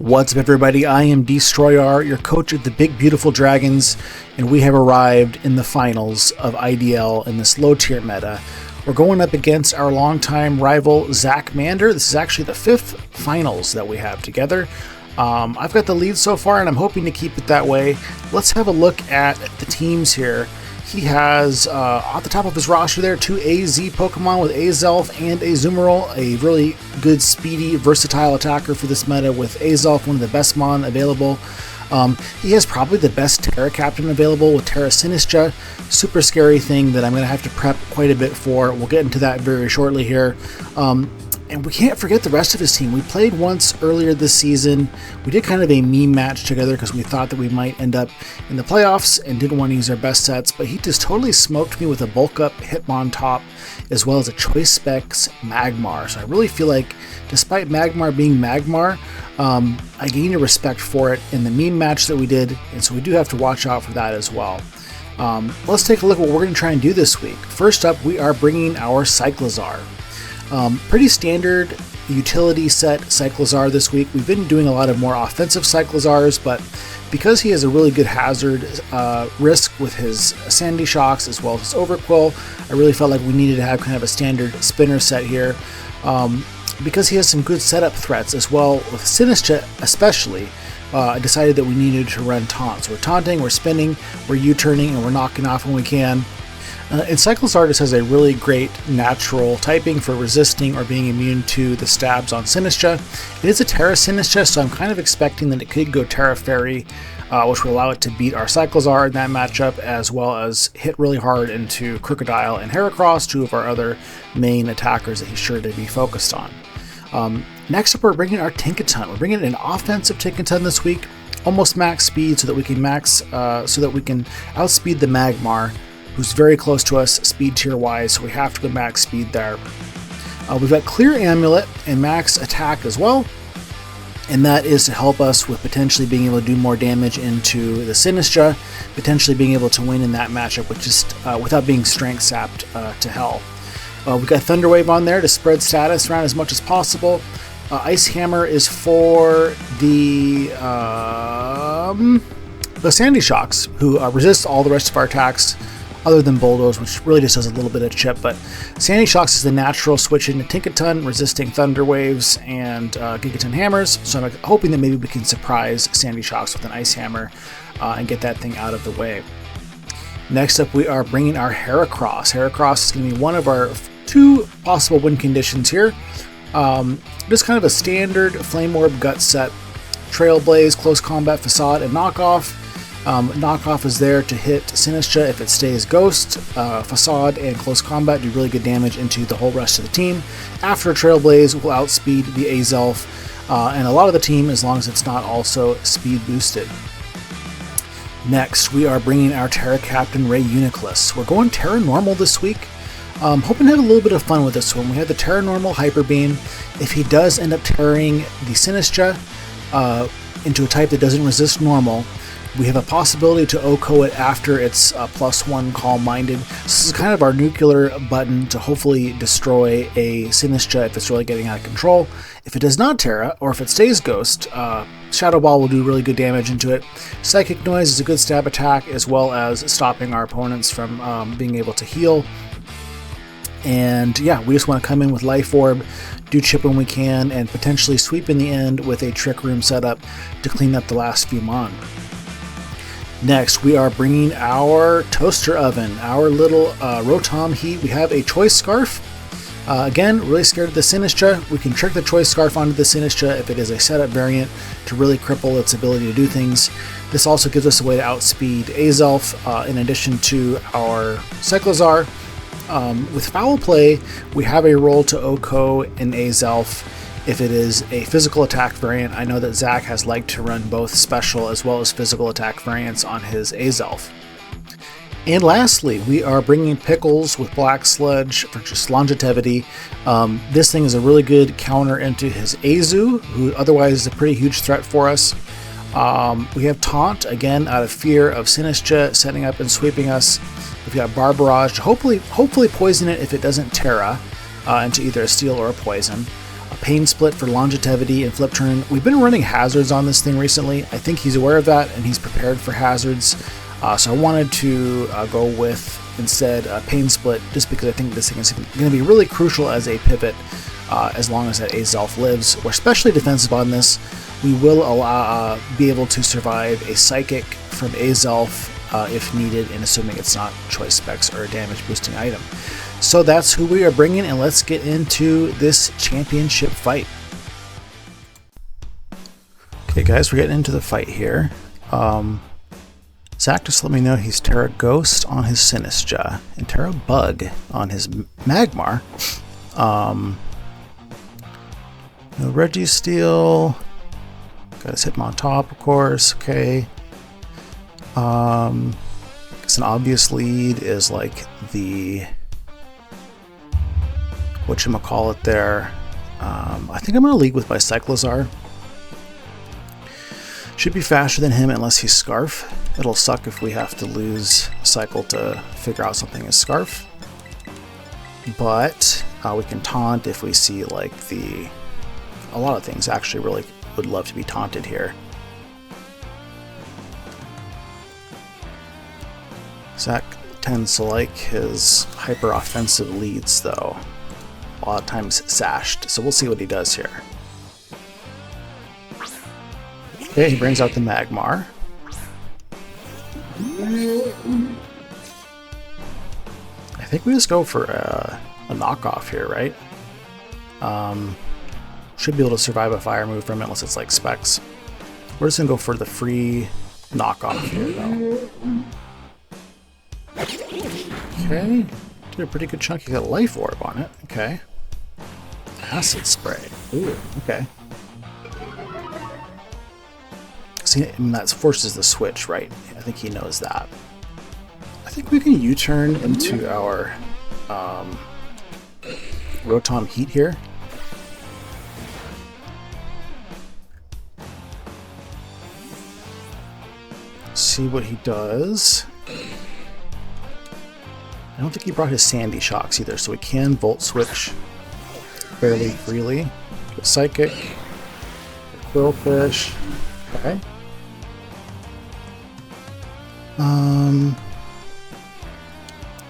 What's up, everybody? I am Destroyer, your coach of the Big Beautiful Dragons, and we have arrived in the finals of IDL in this low tier meta. We're going up against our longtime rival Zach Mander. This is actually the 5th finals that we have together. I've got the lead so far, and I'm hoping to keep it that way. Let's have a look at the teams here. He has, off the top of his roster there, 2 AZ Pokemon with Azelf and Azumarill, a really good, speedy, versatile attacker for this meta with Azelf, one of the best Mon available. He has probably the best Terra Captain available with Terra Sinistra. Super scary thing that I'm going to have to prep quite a bit for. We'll get into that very shortly here. And we can't forget the rest of his team. We played once earlier this season. We did kind of a meme match together because we thought that we might end up in the playoffs and didn't want to use our best sets, but he just totally smoked me with a bulk up Hitmontop as well as a Choice Specs Magmar. So I really feel like despite Magmar being Magmar, I gained a respect for it in the meme match that we did, and so we do have to watch out for that as well. Let's take a look at what we're going to try and do this week. First up, we are bringing our Cyclizar. Pretty standard utility set Cyclizar this week. We've been doing a lot of more offensive Cyclizars, but because he has a really good hazard risk with his Sandy Shocks as well as his Overquill, I really felt like we needed to have kind of a standard spinner set here. Because he has some good setup threats as well with Sinistra especially, I decided that we needed to run Taunt. So we're taunting, we're spinning, we're U-turning, and we're knocking off when we can. And Cyclizar just has a really great natural typing for resisting or being immune to the stabs on Sinistra. It is a Terra Sinistra, so I'm kind of expecting that it could go Terra Fairy, which will allow it to beat our Cyclizar in that matchup, as well as hit really hard into Crocodile and Heracross, 2 of our other main attackers that he's sure to be focused on. Next up, we're bringing our Tinkaton. We're bringing an offensive Tinkaton this week, almost max speed, so that we can outspeed the Magmar, who's very close to us speed tier wise, so we have to go max speed there. We've got Clear Amulet and max attack as well, and that is to help us with potentially being able to do more damage into the Sinistra, potentially being able to win in that matchup with just without being strength sapped to hell. We've got Thunder Wave on there to spread status around as much as possible. Ice Hammer is for the Sandy Shocks, who resist all the rest of our attacks other than Bulldoze, which really just does a little bit of chip, but Sandy Shocks is the natural switch into Tinkaton, resisting Thunder Waves and Gigaton Hammers, so I'm hoping that maybe we can surprise Sandy Shocks with an Ice Hammer and get that thing out of the way. Next up, we are bringing our Heracross. Heracross is going to be one of our 2 possible win conditions here. Just kind of a standard Flame Orb Gut set, Trailblaze, Close Combat, Facade, and Knockoff. Knockoff is there to hit Sinistra if it stays Ghost. Facade and Close Combat do really good damage into the whole rest of the team. After Trailblaze will outspeed the Azelf and a lot of the team, as long as it's not also speed boosted. Next, we are bringing our Terra Captain Ray Uniclus. We're going Terra Normal this week. Hoping to have a little bit of fun with this one. We have the Terra Normal Hyper Beam. If he does end up tearing the Sinistra into a type that doesn't resist normal, we have a possibility to OHKO it after its +1 Calm Minded. This is kind of our nuclear button to hopefully destroy a Sinistra if it's really getting out of control. If it does not Terra, or if it stays Ghost, Shadow Ball will do really good damage into it. Psychic Noise is a good stab attack, as well as stopping our opponents from being able to heal. And yeah, we just want to come in with Life Orb, do chip when we can, and potentially sweep in the end with a Trick Room setup to clean up the last few Mon. Next, we are bringing our Toaster Oven, our little Rotom Heat. We have a Choice Scarf. Again, really scared of the Sinistra. We can trick the Choice Scarf onto the Sinistra if it is a setup variant to really cripple its ability to do things. This also gives us a way to outspeed Azelf in addition to our Cyclizar. With Foul Play, we have a role to OHKO in Azelf if it is a physical attack variant. I know that Zach has liked to run both special as well as physical attack variants on his Azelf. And lastly, we are bringing Pickles with Black Sludge for just longevity. This thing is a really good counter into his Azu, who otherwise is a pretty huge threat for us. We have Taunt, again, out of fear of Sinistra setting up and sweeping us. We've got Barbarage to hopefully poison it if it doesn't Terra into either a Steel or a Poison. Pain Split for longevity and flip turn. We've been running hazards on this thing recently. I think he's aware of that and he's prepared for hazards. So I wanted to go with instead Pain Split, just because I think this thing is going to be really crucial as a pivot as long as that Azelf lives. We're especially defensive on this. We will be able to survive a Psychic from Azelf if needed, and assuming it's not choice specs or a damage boosting item. So that's who we are bringing, and let's get into this championship fight. Okay guys, we're getting into the fight here. Zach just let me know he's Terra Ghost on his Sinistcha and Terra Bug on his Magmar. No Registeel. Got his Hitmon top, of course. Okay. Guess an obvious lead is like the whatchamacallit there. I think I'm gonna lead with my Cyclozar. Should be faster than him unless he's Scarf. It'll suck if we have to lose Cycle to figure out something as Scarf. But we can taunt if we see like a lot of things actually really would love to be taunted here. Zach tends to like his hyper offensive leads though. A lot of times sashed, so we'll see what he does here. Okay, he brings out the Magmar. I think we just go for a knockoff here, right? Should be able to survive a fire move from it unless it's like specs. We're just gonna go for the free knockoff here though. Okay, did a pretty good chunk. You got a Life Orb on it. Okay. Acid Spray. Ooh, okay. See, that forces the switch, right? I think he knows that. I think we can U-turn into our Rotom Heat here. See what he does. I don't think he brought his Sandy Shocks either, so we can Volt Switch fairly freely. Get Psychic, Quillfish. Okay.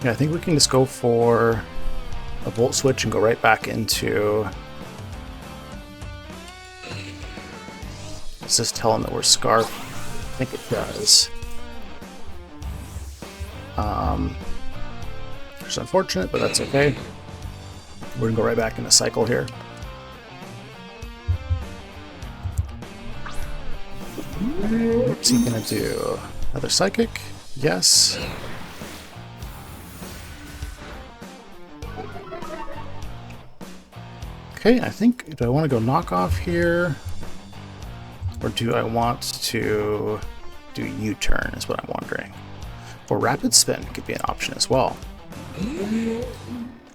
Yeah, I think we can just go for a Volt Switch and go right back into... Does this tell him that we're Scarf? I think it does. It's unfortunate, but that's okay. We're gonna go right back into Cycle here. What's he gonna do? Another Psychic? Yes. Okay, I think, do I want to go knockoff here? Or do I want to do U-turn is what I'm wondering. Or Rapid Spin could be an option as well. I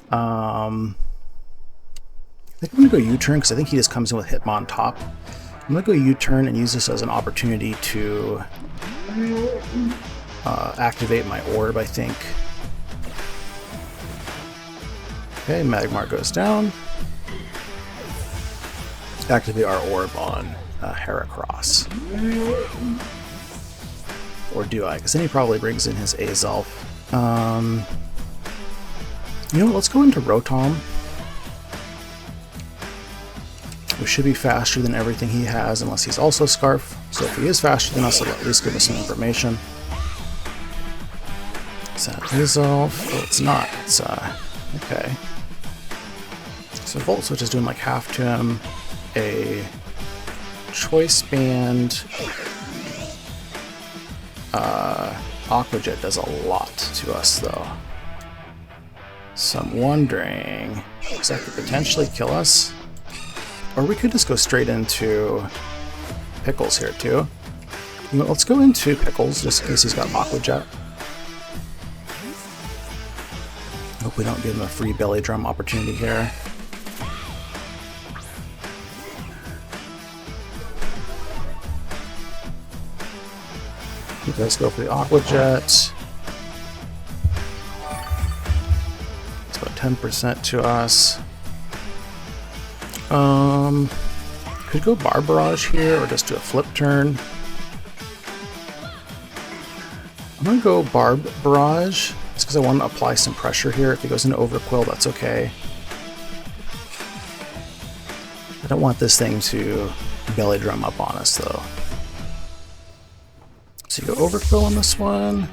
think I'm going to go U-turn because I think he just comes in with Hitmon top. I'm going to go U-turn and use this as an opportunity to activate my orb, I think. Okay, Magmar goes down. Activate our orb on Heracross. Or do I? Because then he probably brings in his Azelf. You know what? Let's go into Rotom. We should be faster than everything he has, unless he's also Scarf. So if he is faster than us, it'll at least give us some information. Is that Azelf? Oh, it's not. It's, okay. So Volt Switch is doing like half to him. A Choice Band. Aqua Jet does a lot to us, though. So I'm wondering, does that could potentially kill us? Or we could just go straight into Pickles here, too. You know, let's go into Pickles, just in case he's got Aqua Jet. Hope we don't give him a free belly drum opportunity here. Let's go for the Aqua Jet. It's about 10% to us. Could go Bar Barrage here or just do a flip turn. I'm gonna go Barb Barrage. It's because I want to apply some pressure here. If he goes into Overquill, that's okay. I don't want this thing to belly drum up on us though. So you go Overquill on this one.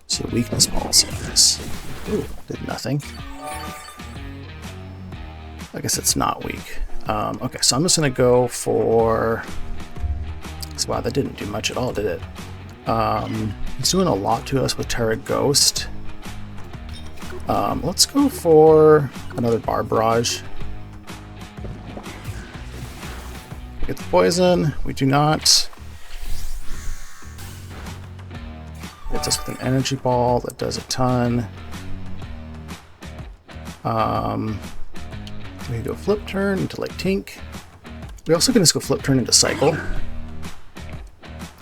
So weakness policy on this. Ooh, did nothing. I guess it's not weak. Okay, so I'm just gonna go for. Wow, that didn't do much at all, did it? It's doing a lot to us with Terra Ghost. Let's go for another Bar Barrage. We get the poison. We do not. Hits us with an energy ball that does a ton. We can go flip turn into like Tink. We also can just go flip turn into Cycle.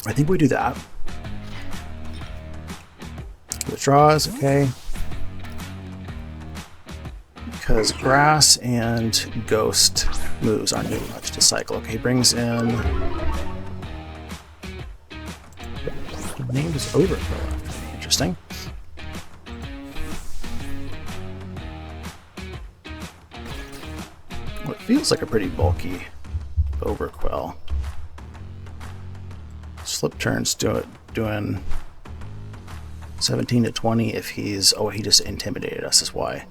I think we do that. Withdraws, okay. Because Grass and Ghost moves aren't doing much to Cycle. Okay, he brings in. The name is Overkill after me. Interesting. Well, it feels like a pretty bulky Overquill. Slip turns doing 17 to 20 if he's. Oh, he just intimidated us, is why.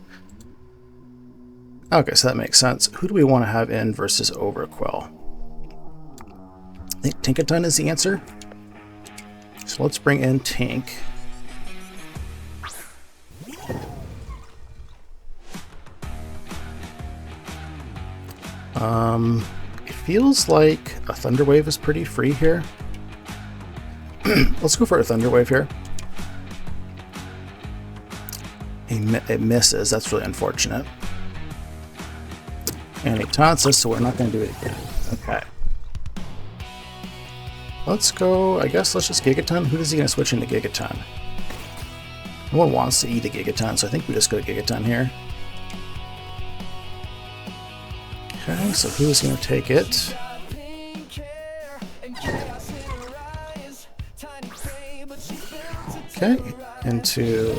Okay, so that makes sense. Who do we want to have in versus Overquill? I think TINKATON is the answer. So let's bring in Tink. It feels like a Thunder Wave is pretty free here. Let's go for a Thunder Wave here. It misses. That's really unfortunate. And he taunts us, so we're not going to do it again. Okay. Let's go. I guess let's just Gigaton. Who is he going to switch into Gigaton? No one wants to eat a Gigaton, so I think we just go to Gigaton here. Okay, so who's going to take it? Okay, into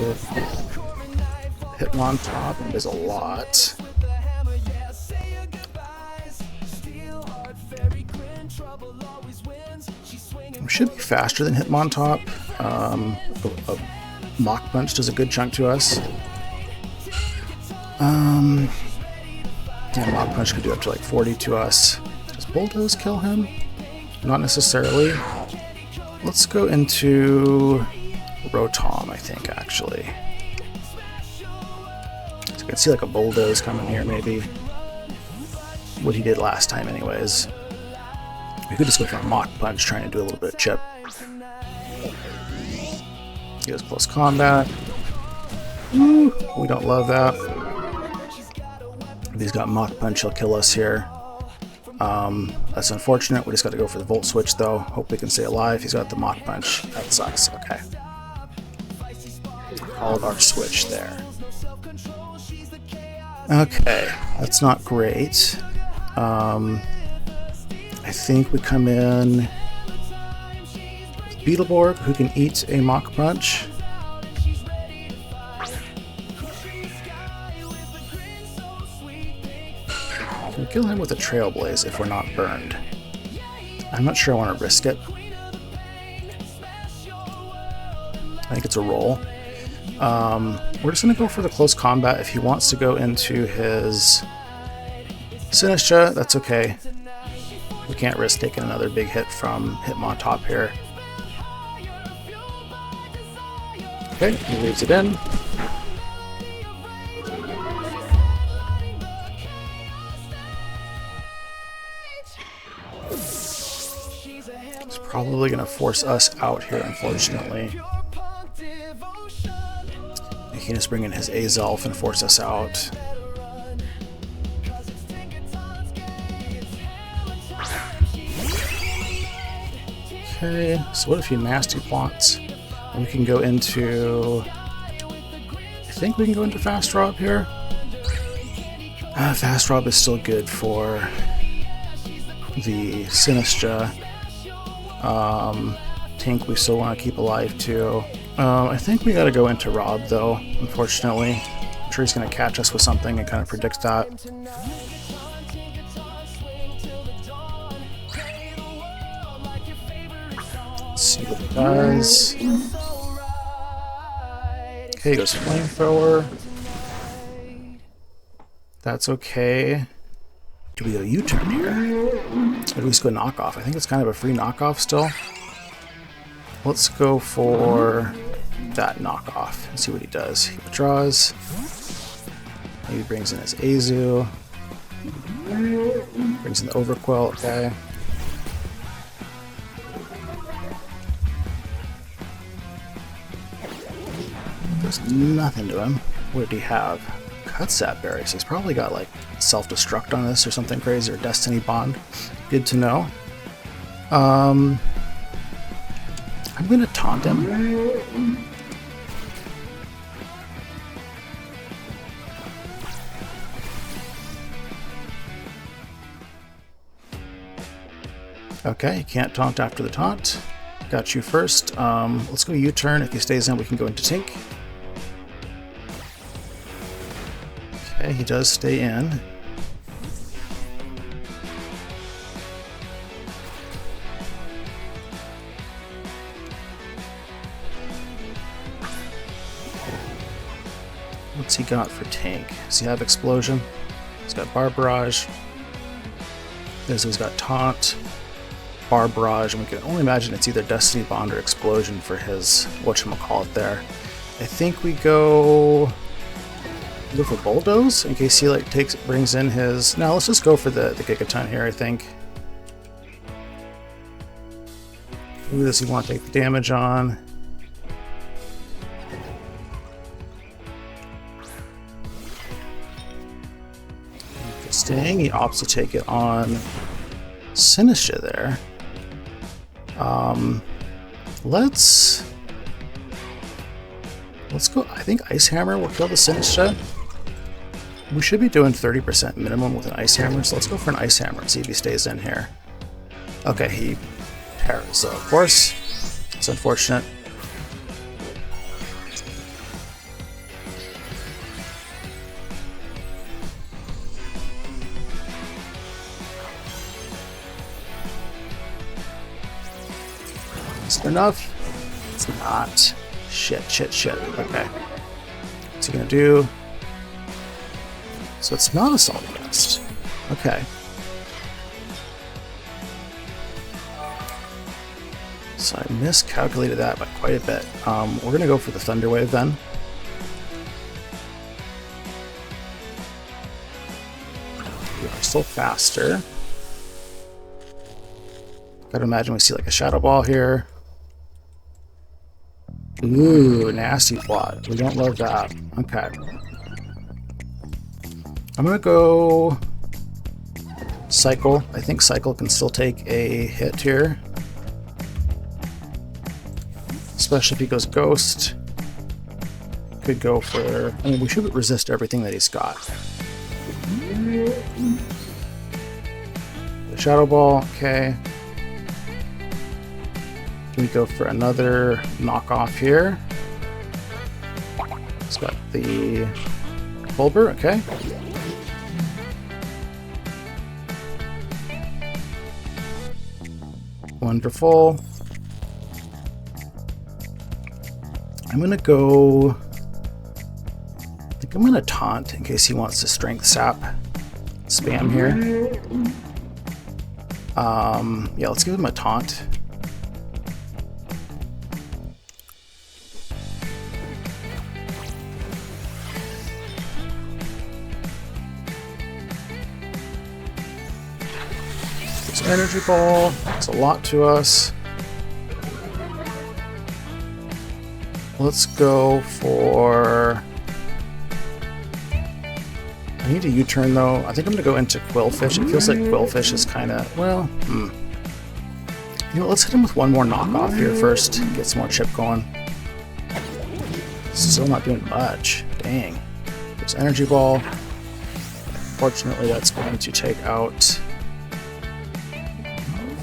Hitmontop. There's a lot. We should be faster than Hitmontop. A Mach Punch does a good chunk to us. Yeah, Mach Punch could do up to like 40 to us. Does Bulldoze kill him? Not necessarily. Let's go into Rotom, I think, actually. So I can see like a Bulldoze coming here, maybe. What he did last time, anyways. We could just go for a Mach Punch, trying to do a little bit of chip. He has close combat. Woo, we don't love that. If he's got Mach Punch, he'll kill us here. That's unfortunate. We just got to go for the Volt Switch, though. Hope we can stay alive. He's got the Mach Punch. That sucks. Okay. Called our switch there. Okay, that's not great. I think we come in with Beetleborg, who can eat a Mach Punch. Can we kill him with a Trailblaze if we're not burned? I'm not sure I want to risk it. I think it's a roll. We're just going to go for the close combat. If he wants to go into his Sinistcha, that's okay. We can't risk taking another big hit from Hitmontop here. Okay, he leaves it in. It's probably going to force us out here, unfortunately. He can just bring in his Azelf and force us out. Okay, so what if he Nasty Plots? And we can go into think we can go into Fast Rob here. Fast Rob is still good for the Sinistra. Tink we still want to keep alive too. I think we gotta go into Rob though, unfortunately. I'm sure he's gonna catch us with something and kind of predict that. Let's see what he does. Okay, he goes Flamethrower. That's okay. Do we go U-turn here? Or do we just go knockoff? I think it's kind of a free knockoff still. Let's go for that knockoff and see what he does. He withdraws. Maybe brings in his Azu. Brings in the Overquill, okay. There's nothing to him. What did he have? Cutsat Berry, so he's probably got like self-destruct on this or something crazy, or Destiny Bond. Good to know. I'm gonna taunt him. Okay, you can't taunt after the taunt. Got you first. Let's go U-turn. If he stays in, we can go into Tink. Okay, he does stay in. What's he got for Tank? Does he have Explosion? He's got Bar Barrage. He's got Taunt, Bar Barrage, and we can only imagine it's either Destiny Bond or Explosion for his whatchamacallit there. I think we go for Bulldoze in case he like brings in his. No, let's just go for the Gigaton here. I think. Who does he want to take the damage on? Interesting. He opts to take it on Sinistra there. Let's go. I think Ice Hammer will kill the Sinistra. We should be doing 30% minimum with an Ice Hammer, so let's go for an Ice Hammer and see if he stays in here. Okay, he parries, so of course. It's unfortunate. Is it enough? It's not. Shit. Okay. What's he gonna do? So it's not Assault Vest. Okay. So I miscalculated that by quite a bit. We're gonna go for the Thunder Wave then. We are still faster. Gotta imagine we see like a Shadow Ball here. Ooh, nasty plot. We don't love that. Okay. I'm gonna go Cycle. I think Cycle can still take a hit here. Especially if he goes Ghost. Could go for... I mean, we should resist everything that he's got. The Shadow Ball, okay. Can we go for another knockoff here? He's got the Bulber, okay. Wonderful. I'm gonna go... I think I'm gonna taunt in case he wants to Strength Sap spam here. Yeah, let's give him a taunt. Energy Ball, it's a lot to us. Let's go for... I need a U-turn though. I think I'm gonna go into Quillfish. It feels like Quillfish is kind of, well, You know, let's hit him with one more knockoff here first. Get some more chip going. Still not doing much. Damn. Dang. There's Energy Ball. Fortunately, that's going to take out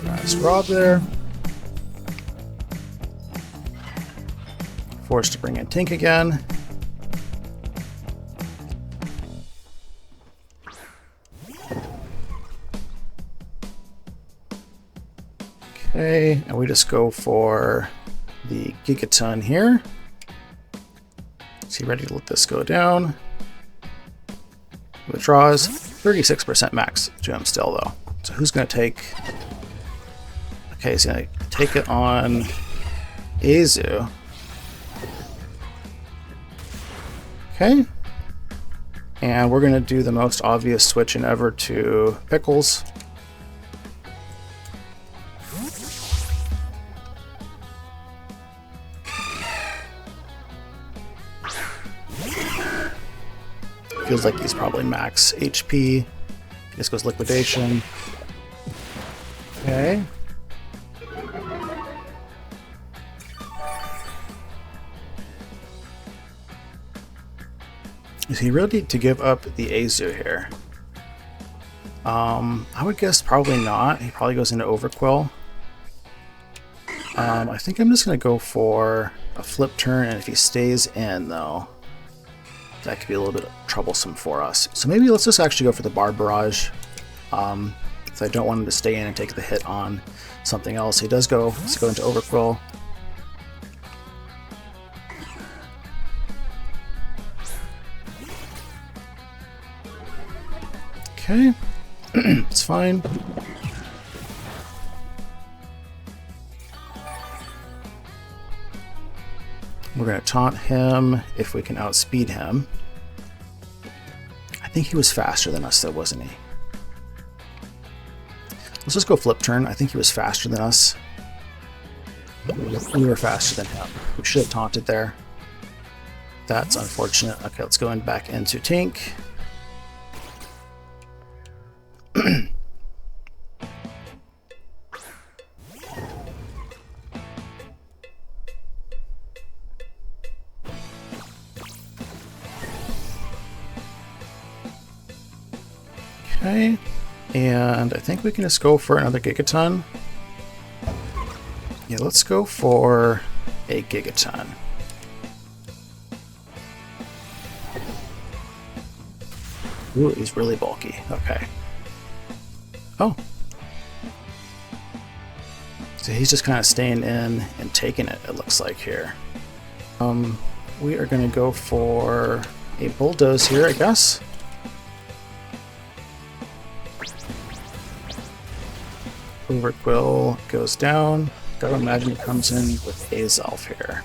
nice Rob there. Forced to bring in Tink again. Okay, and we just go for the Gigaton here. Is he ready to let this go down? Withdraws. 36% max to him still, though. So who's going to take... Okay, he's going to take it on Azu. Okay. And we're going to do the most obvious switching ever to Pickles. Feels like he's probably max HP. This goes liquidation. Okay. Is he ready to give up the Azu here? I would guess probably not. He probably goes into Overquill. I think I'm just going to go for a flip turn, and if he stays in, though, that could be a little bit troublesome for us. So maybe let's just actually go for the Barb Barrage. So I don't want him to stay in and take the hit on something else. He does go. Let's go into Overquill. Okay, it's fine. We're going to taunt him if we can outspeed him. I think he was faster than us though, wasn't he? Let's just go flip turn. I think he was faster than us. We were faster than him. We should have taunted there. That's unfortunate. Okay, let's go back into Tink. Okay, and I think we can just go for another Gigaton. Yeah, let's go for a Gigaton. Ooh, he's really bulky. Okay. Oh. So he's just kind of staying in and taking it, it looks like here. We are going to go for a Bulldoze here, I guess. Overquill goes down. Gotta imagine he comes in with Azelf here.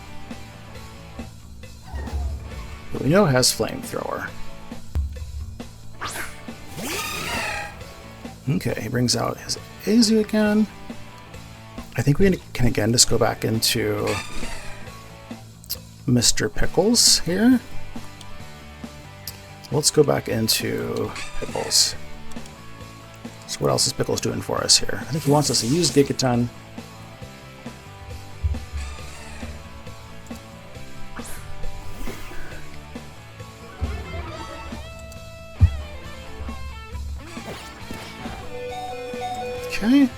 But we know it has Flamethrower. Okay, he brings out his Azu again. I think we can again just go back into Mr. Pickles here. Let's go back into Pickles. So what else is Pickles doing for us here? I think he wants us to use Gigaton. Okay.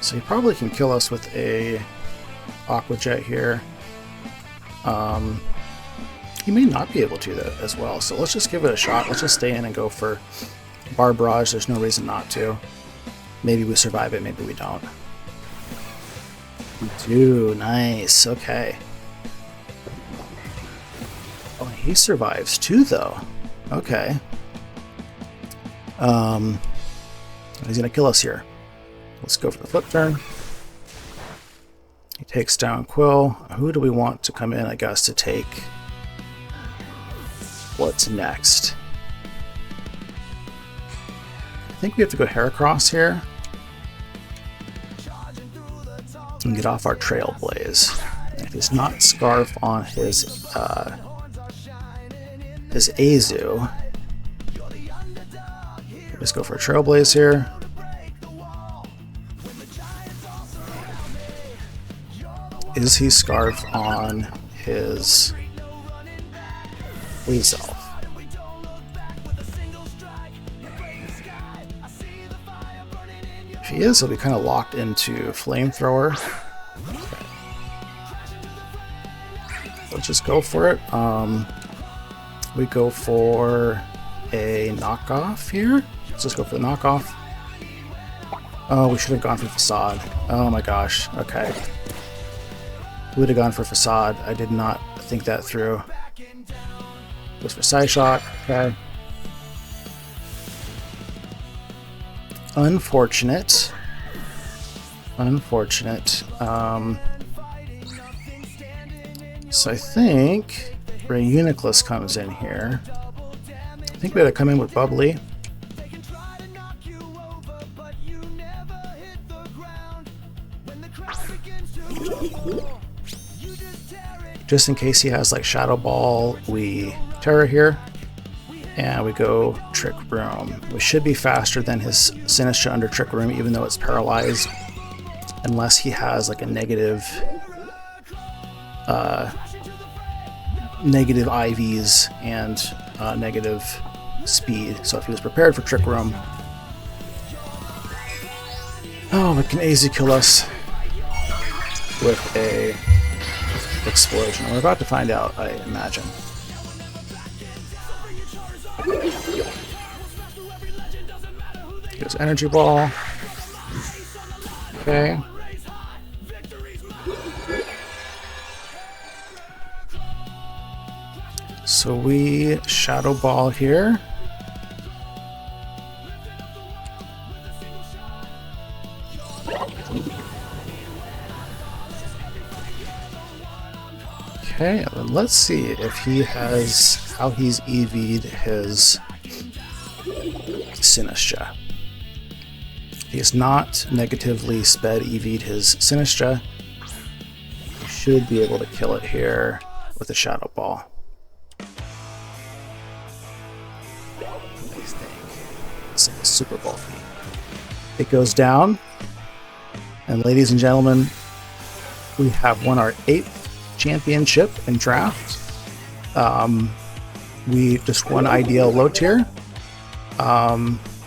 So he probably can kill us with a Aqua Jet here. He may not be able to though as well. So let's just give it a shot. Let's just stay in and go for Barb Barrage. There's no reason not to. Maybe we survive it, maybe we don't. We do. Nice. Okay. Oh, he survives too, though. Okay. He's gonna kill us here. Let's go for the flip turn. He takes down Quill. Who do we want to come in, I guess, to take what's next? I think we have to go Heracross here and get off our Trailblaze. If he's not Scarf on his Azu, just go for a Trailblaze here. Is he Scarf on his Please self. If he is, he'll be kind of locked into Flamethrower. Okay. Let's just go for it. We go for a knockoff here. Let's just go for the knockoff. Oh, we should have gone for Facade. Oh my gosh. Okay. We would have gone for Facade. I did not think that through. Goes for Side Shot. Okay. Unfortunate. Unfortunate. So I think Ray Uniclus comes in here. I think we gotta come in with Bubbly. Just in case he has like Shadow Ball, we Terra here. And we go Trick Room. We should be faster than his Sinistra under Trick Room, even though it's paralyzed. Unless he has like a negative IVs and negative speed. So if he was prepared for Trick Room, oh, it can easily kill us with a explosion. We're about to find out, I imagine. Goes Energy Ball. Okay. So we Shadow Ball here. Okay, let's see if he has how he's EV'd his Sinistra. He has not negatively sped EV'd his Sinistra. He should be able to kill it here with a Shadow Ball. Nice thing. This thing is super bulky. It goes down, and ladies and gentlemen, we have won our 8th championship in draft. We just won IDL low tier.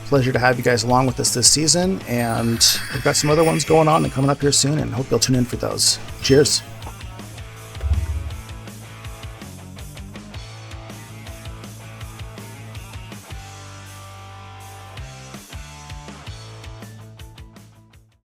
Pleasure to have you guys along with us this season, and we've got some other ones going on and coming up here soon, and hope you'll tune in for those. Cheers.